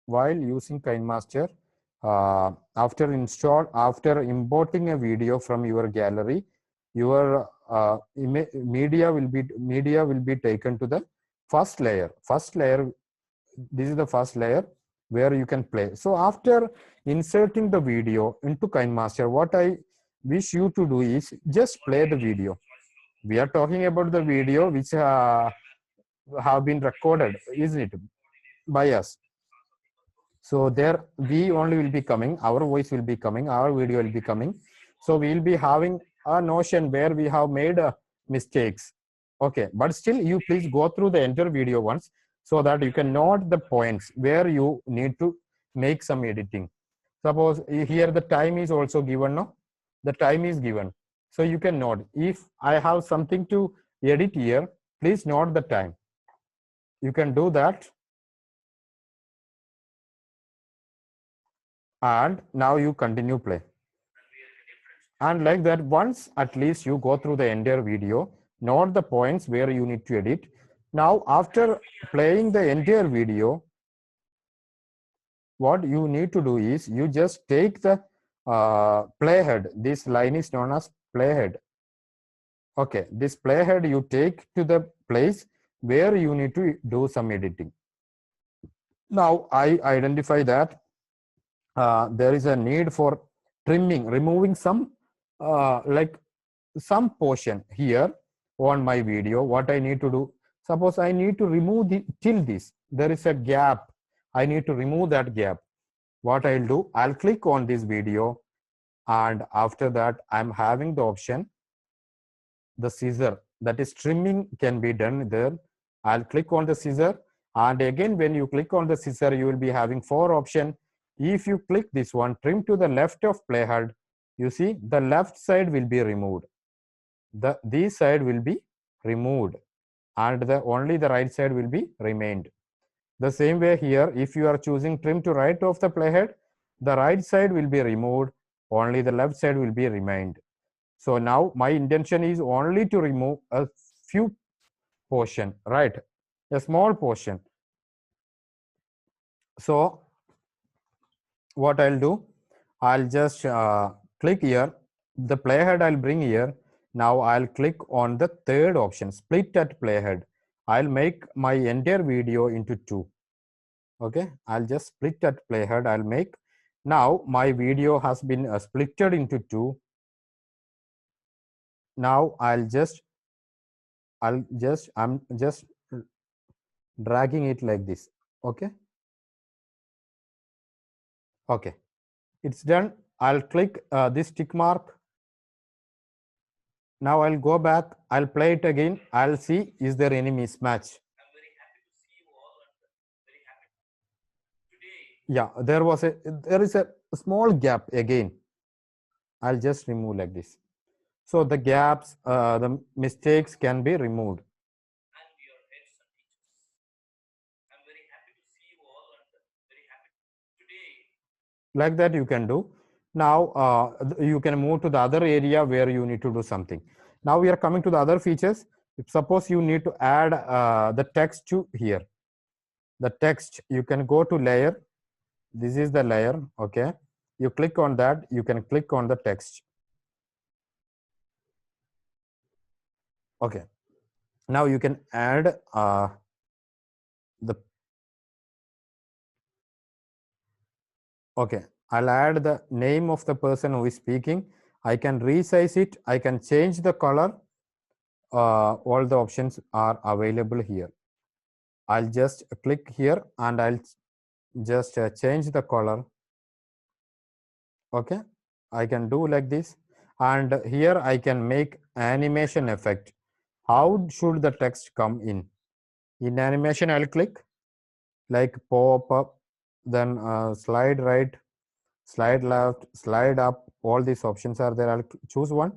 while using KineMaster, after importing a video from your gallery, your media will be taken to the first layer. This is the first layer where you can play. So after inserting the video into KineMaster, what I wish you to do is just play the video. We are talking about the video which have been recorded, isn't it, by us? So there we only will be coming, our voice will be coming, our video will be coming. So we will be having a notion where we have made mistakes. Okay, but still you please go through the entire video once so that you can note the points where you need to make some editing. Suppose here the time is also given, no? The time is given. So you can note, if I have something to edit here, please note the time. You can do that. And now you continue play. And like that, once at least you go through the entire video, note the points where you need to edit. Now, after playing the entire video, what you need to do is you just take the playhead. This line is known as playhead. Okay, this playhead you take to the place where you need to do some editing. Now, I identify that there is a need for trimming, removing some like some portion here on my video. What I need to do, suppose I need to remove till this, there is a gap, I need to remove that gap. What I'll do, I'll click on this video, and after that I'm having the option, the scissor, that is trimming can be done there. I'll click on the scissor, and again when you click on the scissor, you will be having 4 options. If you click this one, trim to the left of playhead, you see the left side will be removed. This side will be removed, and only the right side will be remained. The same way here, if you are choosing trim to right of the playhead, the right side will be removed, only the left side will be remained. So now my intention is only to remove a few portion, right? A small portion. So what I'll do, I'll just click here, the playhead I'll bring here. Now I'll click on the third option, split at playhead. I'll make my entire video into 2. Okay, I'll just split at playhead. I'll make, now my video has been splitted into 2. Now I'm just dragging it like this. Okay, okay, it's done. I'll click this tick mark. Now I'll go back, I'll play it again. I'll see, is there any mismatch? Yeah, there is a small gap again. I'll just remove like this. So the gaps, the mistakes can be removed. Like that you can do. Now you can move to the other area where you need to do something. Now we are coming to the other features. If suppose you need to add the text to here, the text, you can go to layer. This is the layer. Okay, you click on that, you can click on the text. Okay, now you can add the, okay, I'll add the name of the person who is speaking. I can resize it, I can change the color. All the options are available here. I'll just click here and I'll just change the color. Okay, I can do like this, and here I can make animation effect. How should the text come in? In animation, I'll click like pop up, then slide right, slide left, slide up. All these options are there. I'll choose one,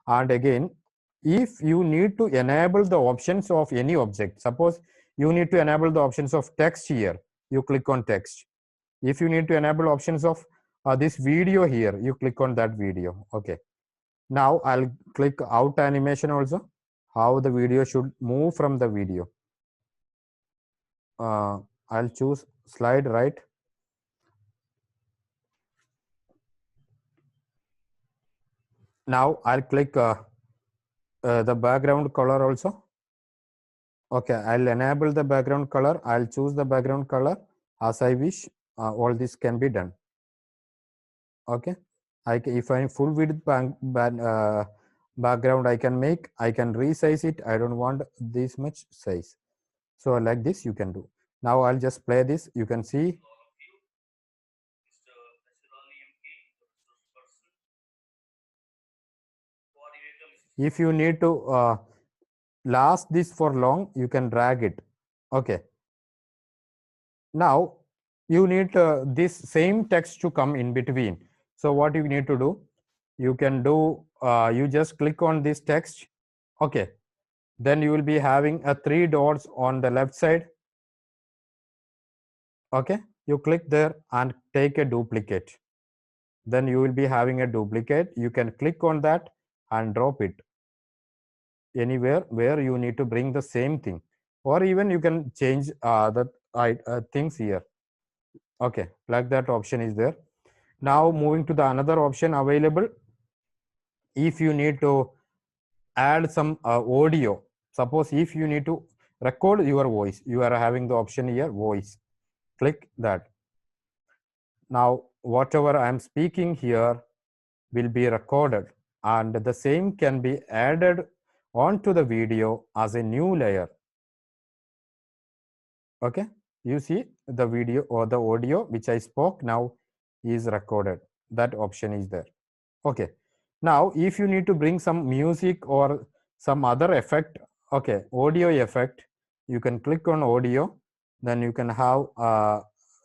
and again, if you need to enable the options of any object, suppose you need to enable the options of text here, you click on text. If you need to enable options of this video here, you click on that video. Okay, now I'll click out animation also, how the video should move from the video. I'll choose slide right. Now I'll click the background color also. Okay, I'll enable the background color. I'll choose the background color as I wish. All this can be done. Okay, if I'm full width background I can make, I can resize it. I don't want this much size. So like this you can do. Now I'll just play this. You can see. If you need to last this for long, you can drag it. Okay. Now you need this same text to come in between. So what you need to do, you can do, you just click on this text. Okay. Then you will be having a 3 dots on the left side. Okay. You click there and take a duplicate. Then you will be having a duplicate. You can click on that and drop it anywhere where you need to bring the same thing, or even you can change the things here. Okay, like that option is there. Now moving to the another option available. If you need to add some audio, suppose if you need to record your voice, you are having the option here, voice. Click that. Now whatever I am speaking here will be recorded, and the same can be added onto the video as a new layer. Okay, you see the video or the audio which I spoke now is recorded. That option is there. Okay, now if you need to bring some music or some other effect, okay, audio effect, you can click on audio. Then you can have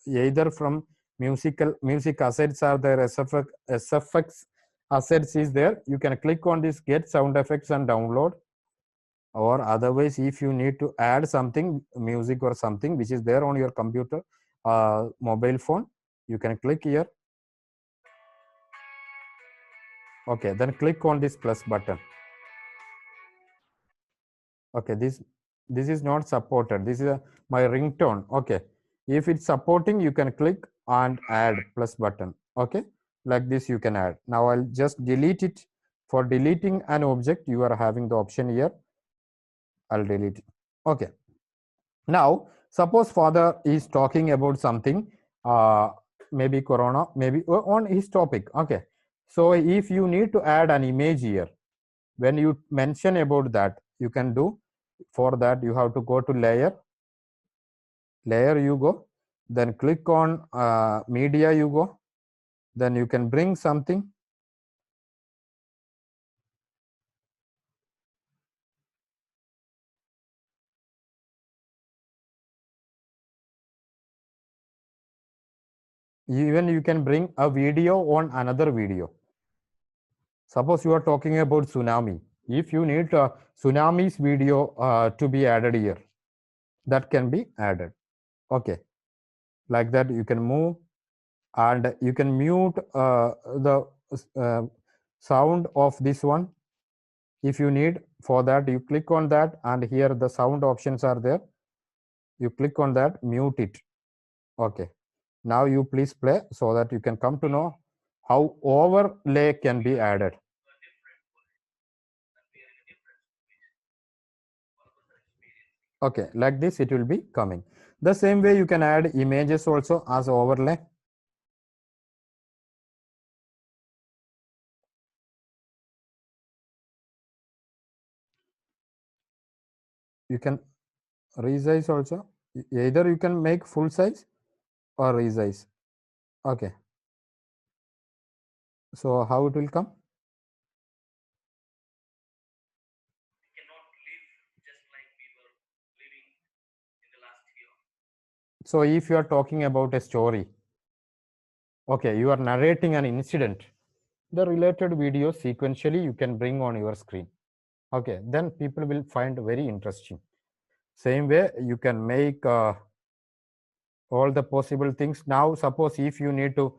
either from music assets are there, SFX assets is there. You can click on this get sound effects and download. Or otherwise, if you need to add something, music or something which is there on your computer, mobile phone, you can click here. Okay, then click on this plus button. Okay, this is not supported. This is my ringtone. Okay, if it's supporting, you can click and add plus button. Okay, like this you can add. Now I'll just delete it. For deleting an object, you are having the option here. I'll delete it. Okay. Now, suppose father is talking about something, maybe corona, maybe on his topic. Okay. So if you need to add an image here, when you mention about that, you can do. For that, you have to go to layer. Layer you go. Then click on media you go. Then you can bring something. Even you can bring a video on another video. Suppose you are talking about tsunami. If you need tsunami's video to be added here, that can be added. Okay, like that you can move, and you can mute the sound of this one if you need. For that, you click on that, and here the sound options are there. You click on that, mute it. Okay, now you please play so that you can come to know how overlay can be added. Okay, like this it will be coming. The same way you can add images also as overlay. You can resize also. Either you can make full size or resize. Okay, so how it will come? So if you are talking about a story, okay, you are narrating an incident, the related video sequentially you can bring on your screen. Okay, then people will find very interesting. Same way you can make all the possible things. Now suppose if you need to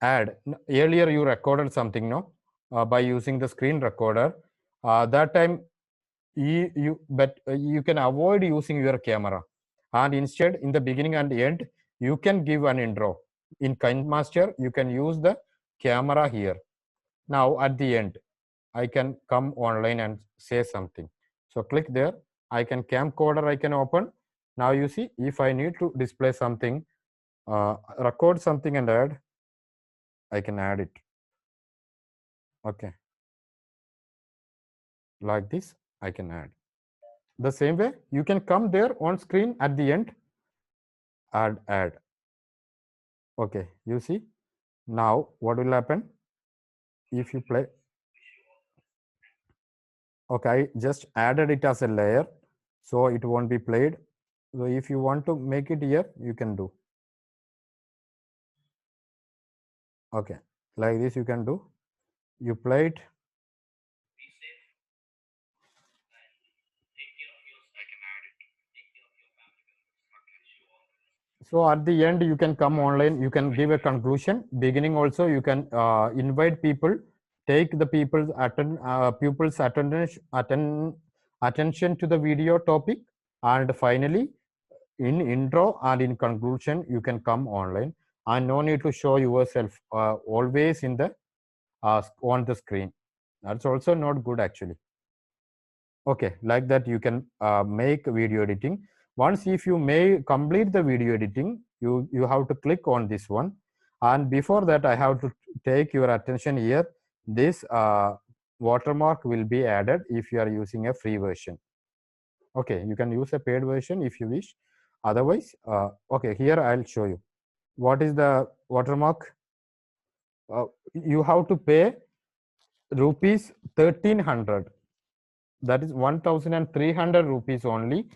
add, earlier you recorded something, no, by using the screen recorder. That time you can avoid using your camera, and instead in the beginning and end you can give an intro. In KineMaster you can use the camera here. Now at the end, I can come online and say something. So click there. I can camcorder, I can open. Now you see, if I need to display something, record something and add, I can add it. Okay. Like this, I can add. The same way, you can come there on screen at the end, add. Okay, you see. Now what will happen if you play? Okay, I just added it as a layer, so it won't be played. So if you want to make it here, you can do. Okay, like this you can do. You play it. So at the end, you can come online, you can give a conclusion. Beginning also, you can invite people, take the people's pupils' attention to the video topic, and finally, in intro and in conclusion, you can come online, and no need to show yourself always in the on the screen. That's also not good actually. Okay, like that you can make video editing. Once if you may complete the video editing, you have to click on this one, and before that I have to take your attention here. This watermark will be added if you are using a free version. Okay, you can use a paid version if you wish. Otherwise, okay, here I'll show you what is the watermark. You have to pay rupees 1300, that is 1300 rupees only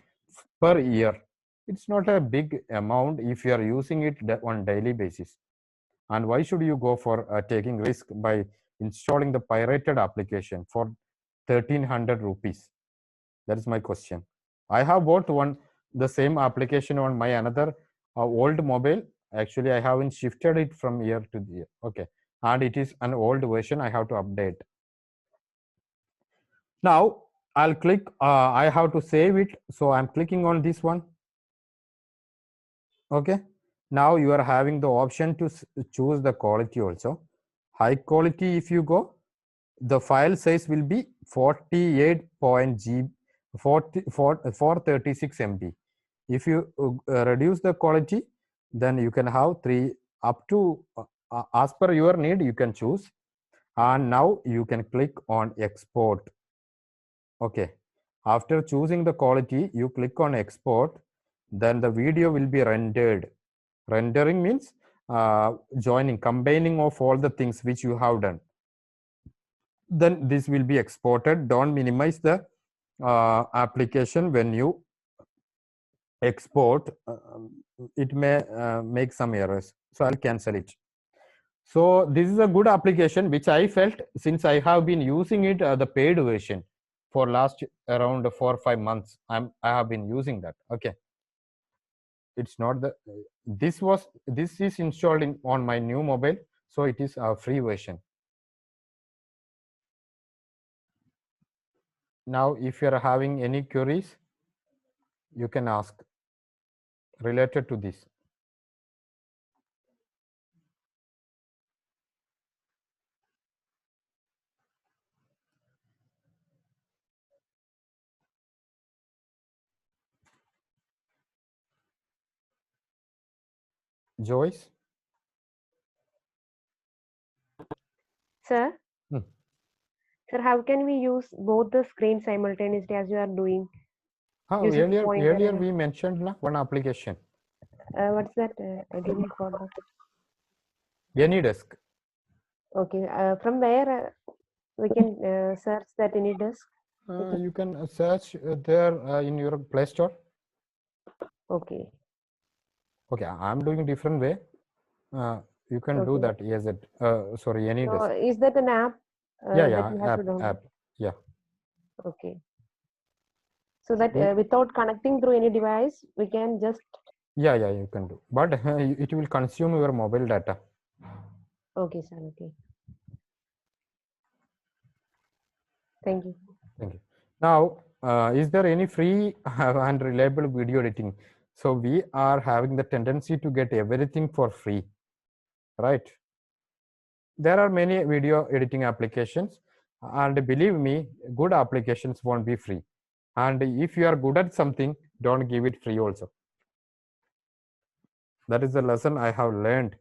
per year. It's not a big amount if you are using it on daily basis. And why should you go for taking risk by installing the pirated application for 1300 rupees? That is my question. I have bought the same application on my another old mobile. Actually, I haven't shifted it from year to year. Okay, and it is an old version. I have to update. Now I'll click, I have to save it. So I'm clicking on this one. Okay. Now you are having the option to choose the quality also. High quality, if you go, the file size will be 436 MB. If you reduce the quality, then you can have up to, as per your need, you can choose. And now you can click on export. Okay, after choosing the quality, you click on export, then the video will be rendered. Rendering means combining of all the things which you have done. Then this will be exported. Don't minimize the application when you export. It may make some errors. So I'll cancel it. So this is a good application which I felt, since I have been using it, the paid version, for last around 4 or 5 months. I have been using that. Okay, it's not the this is installed on my new mobile, so it is a free version. Now if you are having any queries, you can ask related to this. Joyce? Sir? Sir, how can we use both the screens simultaneously as you are doing? Earlier we mentioned one application. What's that? I didn't follow. AnyDesk. Okay. From where we can search that AnyDesk? You can search there in your Play Store. Okay. Okay, I'm doing different way. You can do that. Yes, sorry, AnyDesk. So is that an app? Yeah, that you have to download? app. Yeah. Okay. So that without connecting through any device, we can just. Yeah, you can do. But it will consume your mobile data. Okay, sir. Okay. Thank you. Thank you. Now, is there any free and reliable video editing? So we are having the tendency to get everything for free, right? There are many video editing applications. And believe me, good applications won't be free. And if you are good at something, don't give it free also. That is the lesson I have learned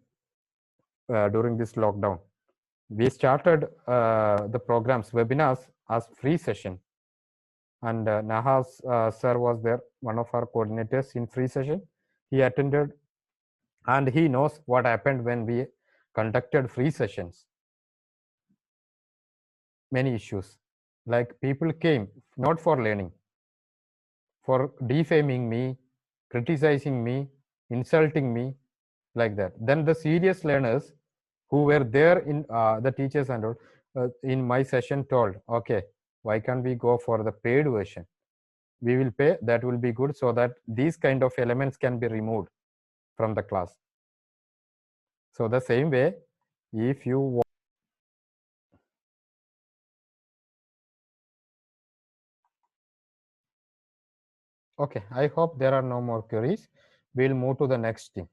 during this lockdown. We started the programs, webinars as free session. And Nahas sir was there, one of our coordinators in free session. He attended and he knows what happened when we conducted free sessions. Many issues, like people came not for learning, for defaming me, criticizing me, insulting me, like that. Then the serious learners who were there in the teachers and all, in my session told, okay, why can't we go for the paid version? We will pay, that will be good, so that these kind of elements can be removed from the class. So the same way, if you okay, I hope there are no more queries. We'll move to the next thing.